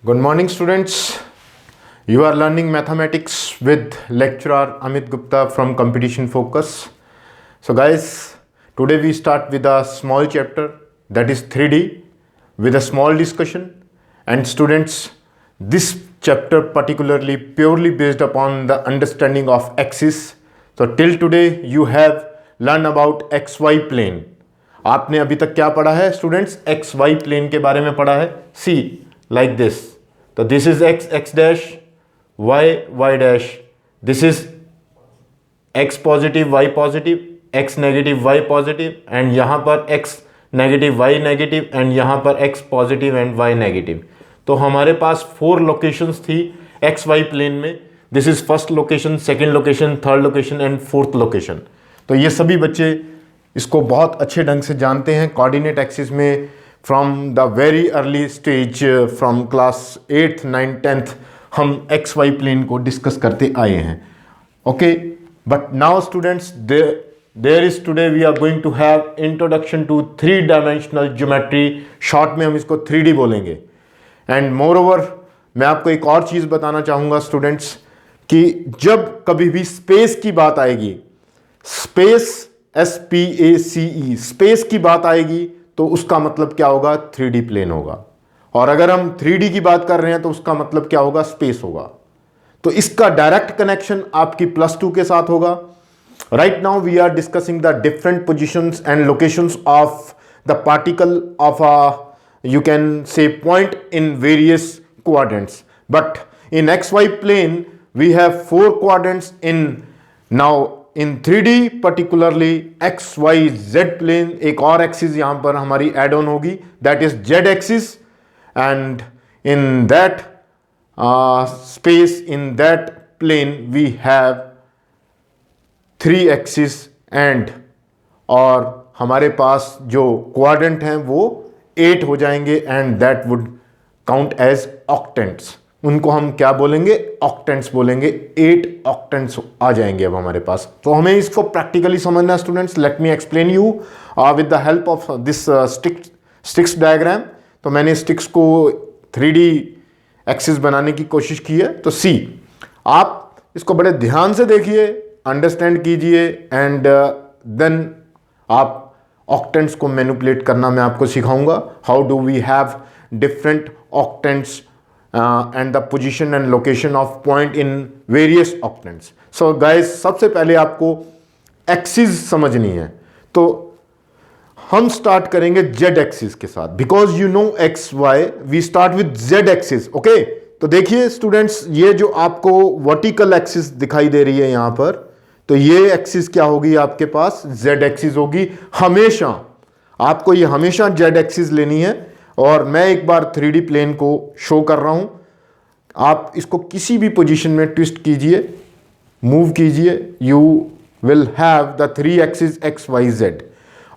Good morning, students. You are learning mathematics with lecturer Amit Gupta from Competition Focus. So, guys, today we start with a small chapter that is 3D with a small discussion. And, students, this chapter particularly purely based upon the understanding of axis. So, till today you have learned about XY plane. आपने अभी तक क्या पढ़ा है students? X Y plane के बारे में पढ़ा है. See like this. तो this is X X dash, Y Y dash, this is X positive Y positive, X negative Y positive, and यहाँ पर X negative Y negative, and यहाँ पर X positive and Y negative. तो हमारे पास 4 locations थी X Y plane में. This is first location, second location, third location and fourth location. तो ये सभी बच्चे इसको बहुत अच्छे ढंग से जानते हैं. कोऑर्डिनेट एक्सिस में from the very early stage, from class 8th 9th 10th हम एक्स वाई प्लेन को डिस्कस करते आए हैं. Okay, but now students there is today we are going to have introduction to 3 dimensional geometry. Short में हम इसको 3D बोलेंगे. And more over मैं आपको एक और चीज़ बताना चाहूँगा स्टूडेंट्स कि जब कभी भी स्पेस की बात आएगी, स्पेस SPACE स्पेस की बात आएगी तो उसका मतलब क्या होगा? 3D प्लेन होगा. और अगर हम 3D की बात कर रहे हैं तो उसका मतलब क्या होगा? स्पेस होगा. तो इसका डायरेक्ट कनेक्शन आपकी +2 के साथ होगा. Right now we are discussing the different positions and locations of the particle of a you can say point in various quadrants. But in XY plane we have 4 quadrants in now in 3D particularly XYZ plane. एक और axis यहां पर हमारी add on होगी, that is Z axis. And in that space, in that plane we have 3 axis and और हमारे पास जो quadrant हैं वो 8 हो जाएंगे and that would count as octants. उनको हम क्या बोलेंगे? ऑक्टेंट्स बोलेंगे. 8 ऑक्टेंट्स आ जाएंगे अब हमारे पास. तो हमें इसको प्रैक्टिकली समझना है students. Let me explain you with the help of this sticks diagram. तो मैंने स्टिक्स को 3D एक्सिस बनाने की कोशिश की है. तो सी, आप इसको बड़े ध्यान से देखिए, अंडरस्टैंड कीजिए एंड देन आप ऑक्टेंट्स को मैनिपुलेट करना मैं आपको सिखाऊंगा. How do we have different octants and the position and location of point in various octants. So guys, सबसे पहले आपको एक्सिस समझनी है. तो हम स्टार्ट करेंगे Z एक्सिस के साथ. Because you know XY, we start with Z axis. Okay, तो देखिए स्टूडेंट्स, ये जो आपको वर्टिकल एक्सिस दिखाई दे रही है यहां पर, तो ये एक्सिस क्या होगी? आपके पास Z एक्सिस होगी. हमेशा आपको ये हमेशा Z एक्सिस लेनी है. और मैं एक बार 3D प्लेन को शो कर रहा हूं. आप इसको किसी भी पोजीशन में ट्विस्ट कीजिए, मूव कीजिए, you will have the 3 axis XYZ.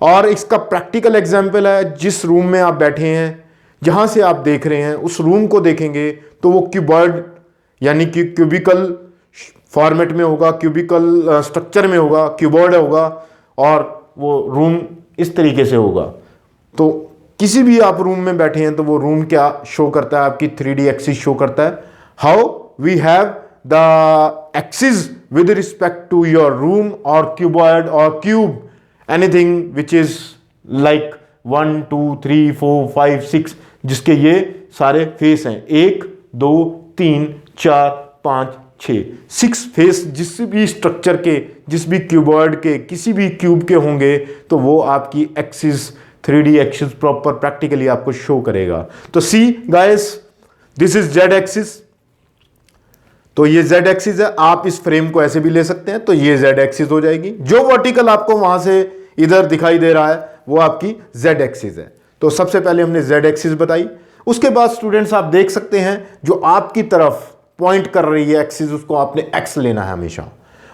और इसका प्रैक्टिकल एग्जांपल है, जिस रूम में आप बैठे हैं, जहां से आप देख रहे हैं, उस रूम को देखेंगे तो वो क्यूबॉइड यानी कि क्यूबिकल फॉर्मेट में होगा, क्यूबिकल स्ट्रक्चर में होगा, क्यूबॉइड होगा और वो रूम इस तरीके से होगा. तो किसी भी आप रूम में बैठे हैं तो वो रूम क्या शो करता है? आपकी 3D एक्सिस शो करता है. How we have the axis with respect to your room और क्यूबॉइड और cube, anything which is like 1 2 3 4 5 6, जिसके ये सारे फेस हैं. 1 2 3 4 5 6 6 फेस जिस भी स्ट्रक्चर के, जिस भी क्यूबॉइड के, किसी भी क्यूब के होंगे तो वो आपकी axis 3D axis proper practically आपको शो करेगा. तो see guys, this is Z axis. तो ये Z एक्सिस है. आप इस फ्रेम को ऐसे भी ले सकते हैं, तो ये Z एक्सिस हो जाएगी. जो वर्टिकल आपको वहां से इधर दिखाई दे रहा है वो आपकी Z एक्सिस है. तो सबसे पहले हमने Z एक्सिस बताई. उसके बाद स्टूडेंट्स आप देख सकते हैं जो आपकी तरफ पॉइंट कर रही है एक्सिस, उसको आपने X लेना है हमेशा.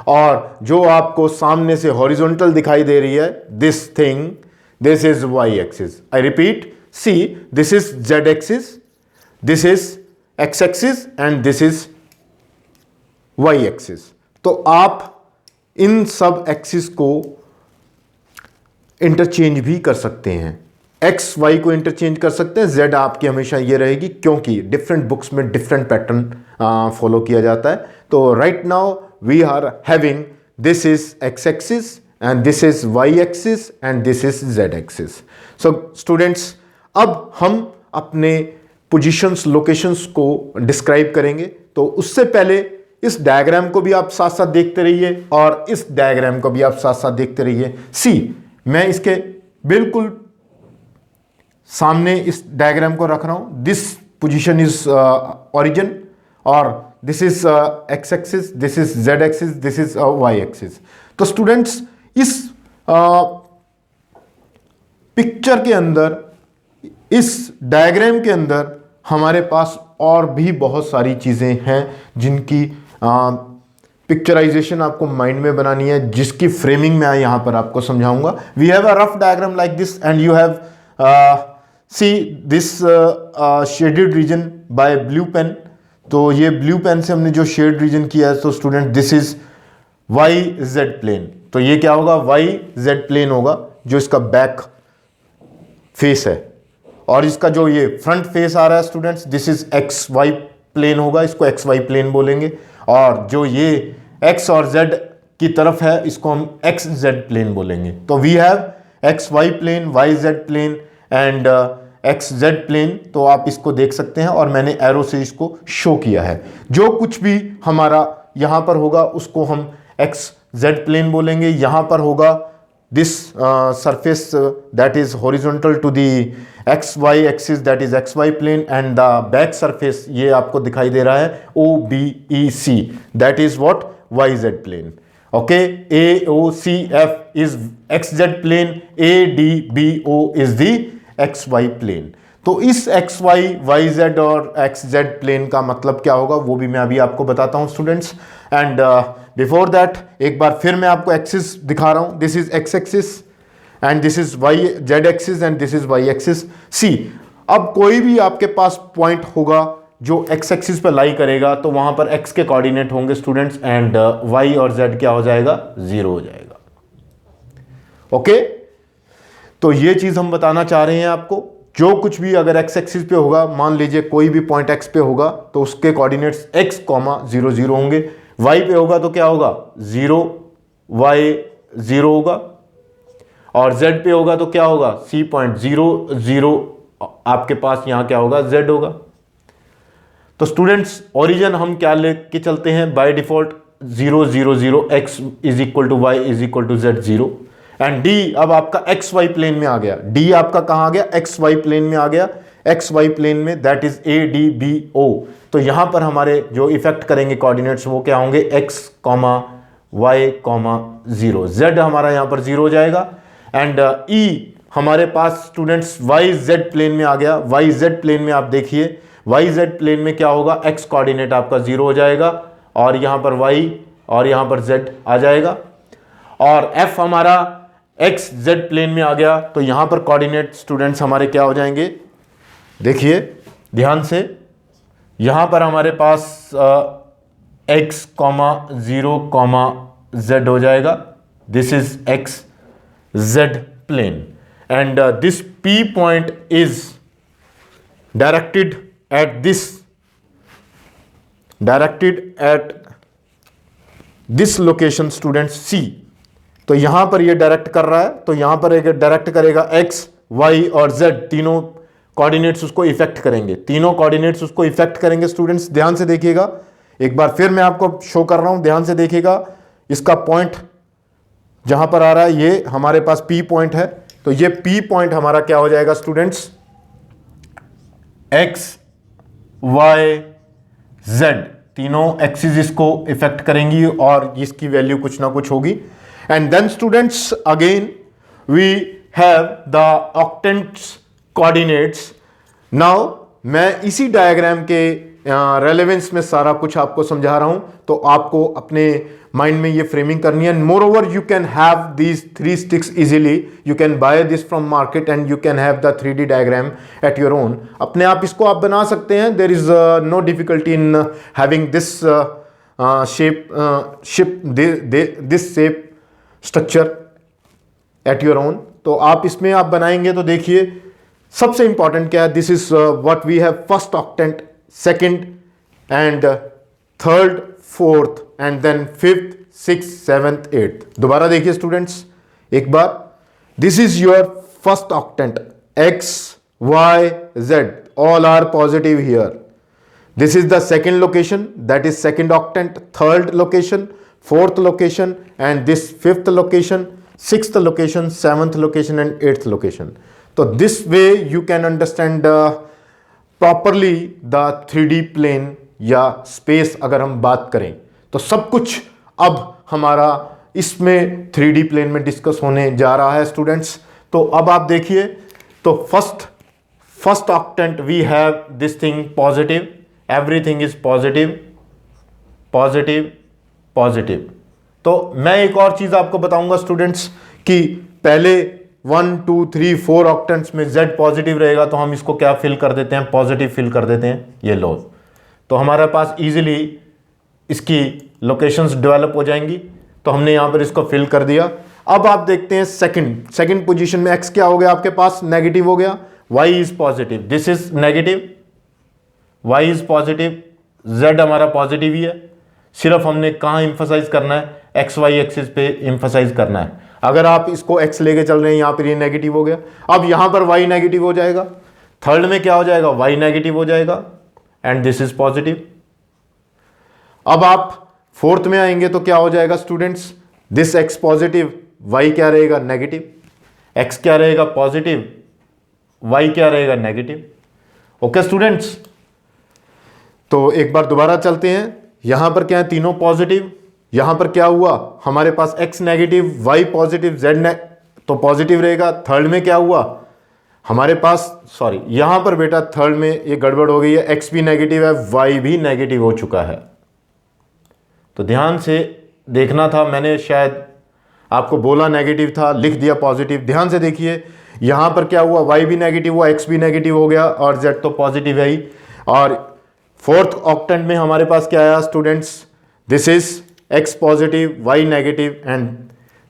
और जो आपको सामने से हॉरिजॉन्टल दिखाई दे रही है, this thing, this is Y axis. I repeat, see, this is Z axis, this is X axis and this is Y axis. तो आप इन सब एक्सिस को इंटरचेंज भी कर सकते हैं. एक्स वाई को इंटरचेंज कर सकते हैं, जेड आपकी हमेशा ये रहेगी, क्योंकि डिफरेंट बुक्स में डिफरेंट पैटर्न फॉलो किया जाता है। तो right now we are having this is X axis and this is Y axis and this is Z axis. So students, अब हम अपने पोजीशंस लोकेशंस को डिस्क्राइब करेंगे। तो उससे पहले इस डायग्राम को भी आप साथ साथ देखते रहिए और इस डायग्राम को भी आप साथ साथ देखते रहिए। सी, मैं इसके बिल्कुल सामने इस डायग्राम को रख रहा हूं। दिस पोजीशन इज ओरिजिन और this is X axis, this is Z axis, this is Y axis. तो स्टूडेंट्स, इस पिक्चर के अंदर, इस डायग्राम के अंदर हमारे पास और भी बहुत सारी चीजें हैं जिनकी पिक्चराइजेशन आपको माइंड में बनानी है, जिसकी फ्रेमिंग मैं यहां पर आपको समझाऊंगा। We have a rough diagram like this and you have see this shaded region by blue pen. तो ये ब्लू पेन से हमने जो शेड रीजन किया है, तो student this is Y Z plane. तो ये क्या होगा? वाई जेड प्लेन होगा, जो इसका बैक फेस है। और इसका जो ये फ्रंट फेस आ रहा है students, this is X Y plane होगा, इसको एक्स वाई प्लेन बोलेंगे। और जो ये एक्स और जेड की तरफ है, इसको हम एक्स जेड प्लेन बोलेंगे। तो we have X Y plane, Y Z plane and X Z plane. तो आप इसको देख सकते हैं और मैंने एरो से इसको शो किया है। जो कुछ भी हमारा यहां पर होगा उसको हम एक्स जेड प्लेन बोलेंगे। यहां पर होगा this surface that is horizontal to the xy axis, that is xy plane, and the back surface ये आपको दिखाई दे रहा है OBEC, that is what? YZ plane. Okay, AOCF is XZ plane, ADBO is the XY plane. तो इस XY, YZ और XZ plane का मतलब क्या होगा वो भी मैं अभी आपको बताता हूं स्टूडेंट्स। एंड बिफोर दैट एक बार फिर मैं आपको एक्सिस दिखा रहा हूं। This is X axis and this is Y Z axis and this is Y axis. See, अब कोई भी आपके पास पॉइंट होगा जो एक्स एक्सिस पे लाई करेगा, तो वहां पर एक्स के कोऑर्डिनेट होंगे स्टूडेंट्स एंड वाई और जेड क्या हो जाएगा? 0 हो जाएगा। ओके, तो ये चीज हम बताना चाह रहे हैं आपको। जो कुछ भी अगर एक्स एक्सिस पे होगा, मान लीजिए कोई भी पॉइंट एक्स पे होगा, तो उसके कोऑर्डिनेट्स एक्स, 0 0 होंगे। वाई पे होगा तो क्या होगा? 0 वाई 0 होगा। और जेड पे होगा तो क्या होगा? सी पॉइंट 0 0 आपके पास यहां क्या होगा? जेड होगा। तो स्टूडेंट्स, ओरिजिन हम क्या लेके चलते हैं? By default 0 0 0, X is equal to Y is equal to Z 0 and D अब आपका एक्स वाई प्लेन में आ गया। डी आपका कहां आ गया? एक्स वाई प्लेन में आ गया। एक्स वाई प्लेन में दैट इज ADBO। तो यहां पर हमारे जो इफेक्ट करेंगे कोऑर्डिनेट्स वो क्या होंगे? x, y, 0। z हमारा यहां पर 0 हो जाएगा एंड E हमारे पास स्टूडेंट्स वाई जेड प्लेन में आ गया। वाई जेड प्लेन में आप देखिए, वाई जेड प्लेन में क्या होगा? x कोऑर्डिनेट आपका 0 हो जाएगा और यहां पर y और यहां पर z आ जाएगा। और F हमारा एक्स जेड प्लेन में आ गया, तो यहां पर कोऑर्डिनेट स्टूडेंट्स हमारे क्या हो जाएंगे? देखिए ध्यान से, यहां पर हमारे पास x, 0, z हो जाएगा। This is X Z plane and this P point is directed at this location students C। तो यहां पर ये डायरेक्ट कर रहा है, तो यहां पर डायरेक्ट करेगा x, y और z, तीनों कोऑर्डिनेट्स उसको इफेक्ट करेंगे। तीनों कोऑर्डिनेट्स उसको इफेक्ट करेंगे स्टूडेंट्स। ध्यान से देखिएगा, एक बार फिर मैं आपको शो कर रहा हूं, ध्यान से देखिएगा। इसका पॉइंट जहां पर आ रहा है ये हमारे पास P पॉइंट है। तो ये P पॉइंट हमारा क्या हो जाएगा स्टूडेंट्स? x, y, z तीनों एक्सिस इसको इफेक्ट करेंगी और इसकी वैल्यू कुछ ना कुछ होगी। And then students again we have the octants coordinates. Now मैं इसी डायग्राम के रेलेवेंस में सारा कुछ आपको समझा रहा हूं, तो आपको अपने माइंड में ये फ्रेमिंग करनी है। Moreover you can have these 3 sticks easily, you can buy this from market and you can have the 3D diagram at your own. अपने आप इसको आप बना सकते हैं। There is no difficulty in having this shape structure at your own. तो आप इसमें आप बनाएंगे तो देखिए सबसे इंपॉर्टेंट क्या है, this is what we have first octant, second and third, fourth and then fifth, six, seventh, eighth. दोबारा देखिए स्टूडेंट्स एक बार, this is your first octant, x, y, z all are positive here. This is the second location, that is second octant, third location, fourth location, and this fifth location, sixth location, seventh location and eighth location. So this way you can understand properly the 3D plane या space। अगर हम बात करें तो सब कुछ अब हमारा इसमें 3D plane में डिस्कस होने जा रहा है स्टूडेंट्स। तो अब आप देखिए, तो first octant we have this thing positive, everything is positive positive positive. तो मैं एक और चीज आपको बताऊंगा स्टूडेंट्स कि पहले 1 2 3 4 ऑक्टेंट्स में Z पॉजिटिव रहेगा, तो हम इसको क्या फिल कर देते हैं, पॉजिटिव फिल कर देते हैं, ये लो। तो हमारे पास इजीली इसकी लोकेशंस डेवलप हो जाएंगी। तो हमने यहां पर इसको फिल कर दिया। अब आप देखते हैं सेकंड पोजीशन में x क्या हो गया आपके पास, नेगेटिव हो गया, y is positive, this is negative, y is positive, z हमारा पॉजिटिव ही है। सिर्फ हमने कहां इंफसाइज करना है, एक्स वाई एक्सिस पे इंफसाइज करना है। अगर आप इसको x लेके चल रहे हैं, यहां पर ये नेगेटिव हो गया, अब यहां पर y नेगेटिव हो जाएगा, थर्ड में क्या हो जाएगा, y नेगेटिव हो जाएगा एंड दिस इज पॉजिटिव। अब आप फोर्थ में आएंगे तो क्या हो जाएगा students, this x positive, y क्या रहेगा, नेगेटिव, x क्या रहेगा, पॉजिटिव, y क्या रहेगा, नेगेटिव। ओके स्टूडेंट्स, तो एक बार दोबारा चलते हैं। यहां पर क्या है, तीनों पॉजिटिव, यहां पर क्या हुआ, हमारे पास x negative, y positive, z तो पॉजिटिव रहेगा। थर्ड में क्या हुआ हमारे पास, सॉरी यहां पर बेटा थर्ड में ये गड़बड़ हो गई है, x भी नेगेटिव है, y भी नेगेटिव हो चुका है। तो ध्यान से देखना था, मैंने शायद आपको बोला नेगेटिव था, लिख दिया पॉजिटिव। ध्यान से देखिए यहां पर क्या हुआ, y भी नेगेटिव हुआ, x भी नेगेटिव हो गया और z तो पॉजिटिव है ही। और फोर्थ ऑक्टेंट में हमारे पास क्या आया students, this is x positive, y negative and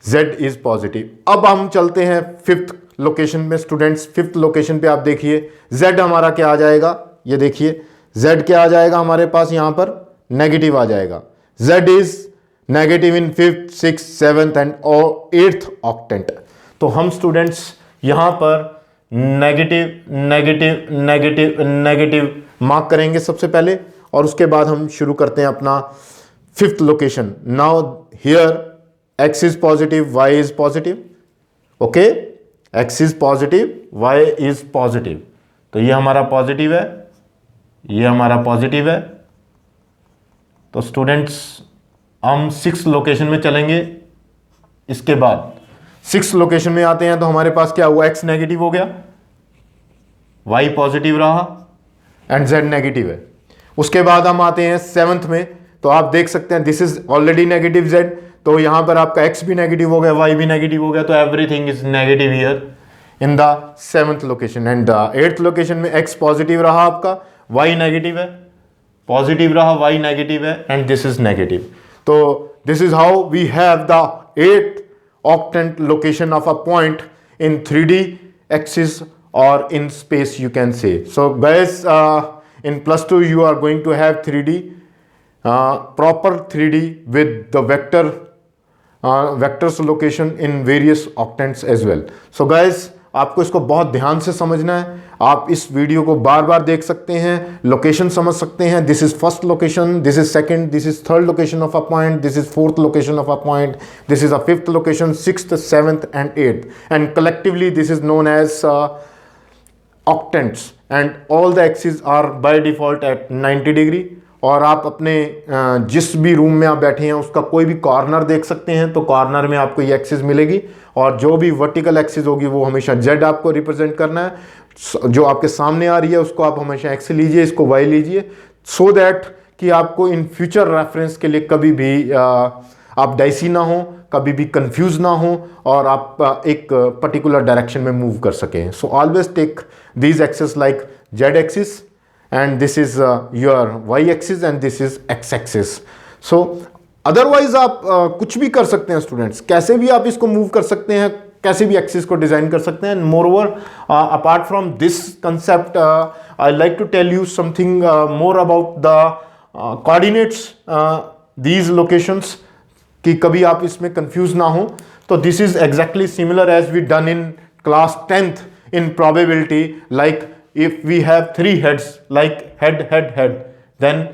z is positive. अब हम चलते हैं फिफ्थ लोकेशन में स्टूडेंट्स। फिफ्थ लोकेशन पे आप देखिए z हमारा क्या आ जाएगा, ये देखिए z क्या आ जाएगा हमारे पास, यहां पर नेगेटिव आ जाएगा, z is negative in fifth, six, seventh and eighth octant. तो हम स्टूडेंट्स यहां पर negative negative negative negative mark करेंगे सबसे पहले, और उसके बाद हम शुरू करते हैं अपना fifth location. Now here x is positive, y is positive, okay, x is positive, y is positive. तो ये हमारा पॉजिटिव है, ये हमारा पॉजिटिव है। तो स्टूडेंट्स हम सिक्स लोकेशन में चलेंगे। इसके बाद सिक्स लोकेशन में आते हैं तो हमारे पास क्या हुआ, x नेगेटिव हो गया, y पॉजिटिव रहा एंड z नेगेटिव है। उसके बाद हम आते हैं सेवंथ में, तो आप देख सकते हैं this is already negative z, तो यहां पर आपका x भी नेगेटिव हो गया, y भी नेगेटिव हो गया, तो everything is negative here in the seventh location. And the eighth location में x पॉजिटिव रहा आपका, y नेगेटिव है, पॉजिटिव रहा, y नेगेटिव है एंड दिस इज नेगेटिव। तो this is how we have the eighth octant location of a point in 3D axis or in space you can say. So guys, in plus 2 you are going to have 3D, proper 3D with the vectors location in various octants as well. So guys, आपको इसको बहुत ध्यान से समझना है। आप इस video को बार बार देख सकते हैं, लोकेशन समझ सकते हैं, this is first location, this is second, this is third location of a point, this is fourth location of a point, this is a fifth location, sixth, seventh and eighth, and collectively this is known as octants, and all the axes are by default at 90 degree. और आप अपने जिस भी room में आप बैठे हैं उसका कोई भी कॉर्नर देख सकते हैं, तो कॉर्नर में आपको ये एक्सिस मिलेगी, और जो भी वर्टिकल एक्सिस होगी वो हमेशा जेड आपको रिप्रेजेंट करना है। जो आपके सामने आ रही है उसको आप हमेशा एक्स लीजिए, इसको वाई लीजिए, सो दैट कि आपको इन फ्यूचर रेफरेंस के लिए कभी भी आप डाइसी ना हो, कभी भी कंफ्यूज ना हो, और आप एक पर्टिकुलर डायरेक्शन में मूव कर सकें। So always take these axis like Z axis, and this is your y axis and this is x axis. So otherwise आप कुछ भी कर सकते हैं स्टूडेंट्स, कैसे भी आप इसको मूव कर सकते हैं, कैसे भी एक्सिस को डिजाइन कर सकते हैं। And moreover apart from this concept I like to tell you something more about the coordinates these locations, कि कभी आप इसमें कंफ्यूज ना हो। तो this is exactly similar as we done in class 10th in probability, like if we have 3 heads like head head head, then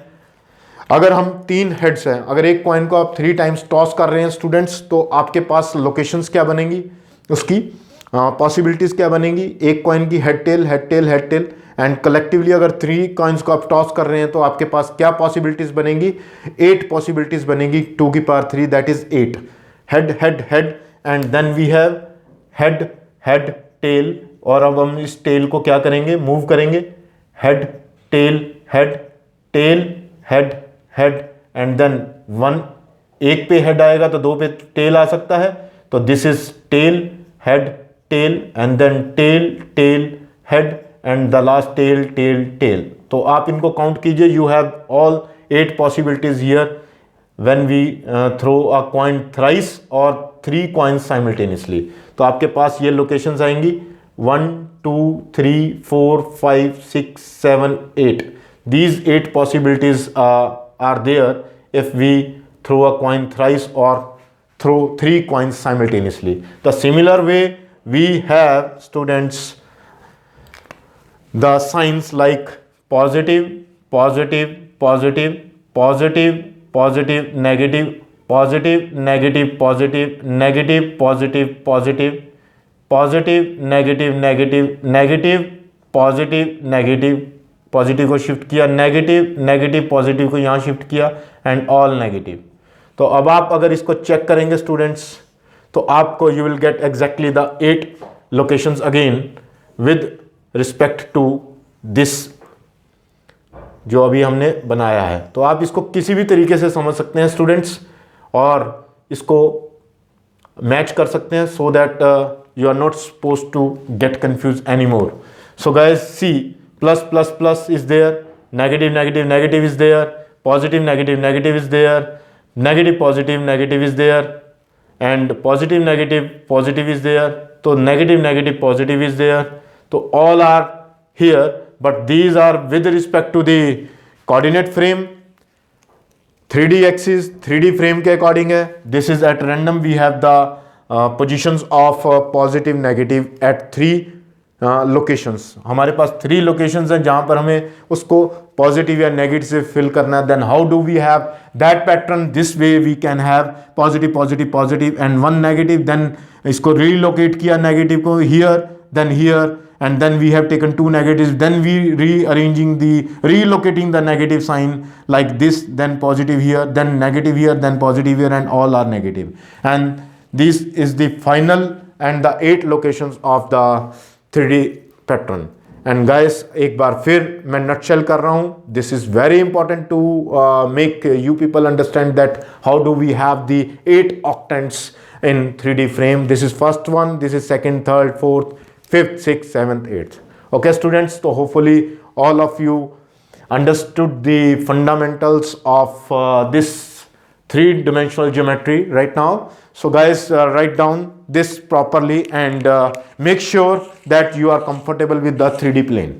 अगर हम 3 heads हैं, अगर एक कॉइन को आप 3 टाइम्स टॉस कर रहे हैं स्टूडेंट्स, तो आपके पास लोकेशंस क्या बनेंगी, उसकी पॉसिबिलिटीज क्या बनेंगी, एक कॉइन की head tail head tail head tail, and collectively अगर 3 कॉइन्स को आप टॉस कर रहे हैं तो आपके पास क्या पॉसिबिलिटीज बनेंगी, 8 पॉसिबिलिटीज बनेगी, 2 की power 3 that is 8, head head head, and then we have head head tail, और अब हम इस टेल को क्या करेंगे, मूव करेंगे, head tail head tail head head, and then 1 एक पे हेड आएगा तो 2 पे टेल आ सकता है, तो this is tail head tail, and then tail tail head, and the last tail tail tail. तो आप इनको काउंट कीजिए, you have all 8 possibilities here when we throw a coin thrice और 3 कॉइन्स साइमल्टेनियसली। तो आपके पास ये लोकेशंस आएंगी 1 2 3 4 5 6 7 8। These 8 possibilities are there if we throw a coin thrice or throw 3 coins simultaneously. The similar way we have, students, the signs like positive, positive, positive, positive, positive, negative, positive, negative, positive, negative, positive, positive, positive, negative, negative, negative, positive, negative, positive को shift किया, negative, negative positive को यहाँ shift किया, and all negative. तो अब आप अगर इसको चेक करेंगे स्टूडेंट्स, तो आपको you will get exactly the 8 locations again with respect to this जो अभी हमने बनाया है। तो आप इसको किसी भी तरीके से समझ सकते हैं स्टूडेंट्स, और इसको मैच कर सकते हैं, so that you are not suppose to get confuse any more. So guys see, plus plus plus is there, negative negative negative is there, positive negative negative is there, negative positive negative is there, and positive negative positive is there, so negative negative positive is there, so all are here, but these are with respect to the coordinate frame, 3D axis 3D frame के according है। this is at random, we have the positions of positive negative at 3 locations. हमारे पास 3 locations हैं जहां पर हमें उसको positive या negative से फिल करना है। Then how do we have that pattern, this way we can have positive positive positive and 1 negative, देन इसको रीलोकेट किया नेगेटिव को here, then here, and then we have taken 2 negatives, then we relocating the negative sign like this, then positive here, then negative here, then positive here, and all are negative, and this is the final and the 8 locations of the 3D pattern. And guys, एक बार फिर मैं nutshell कर रहा हूँ, this is very important to make you people understand that how do we have the 8 octants in 3D frame. This is first one, this is second, third, fourth, 5th, 6th, 7th, 8th. Okay students, so hopefully all of you understood the fundamentals of this 3-dimensional geometry right now. So guys, write down this properly and make sure that you are comfortable with the 3D plane.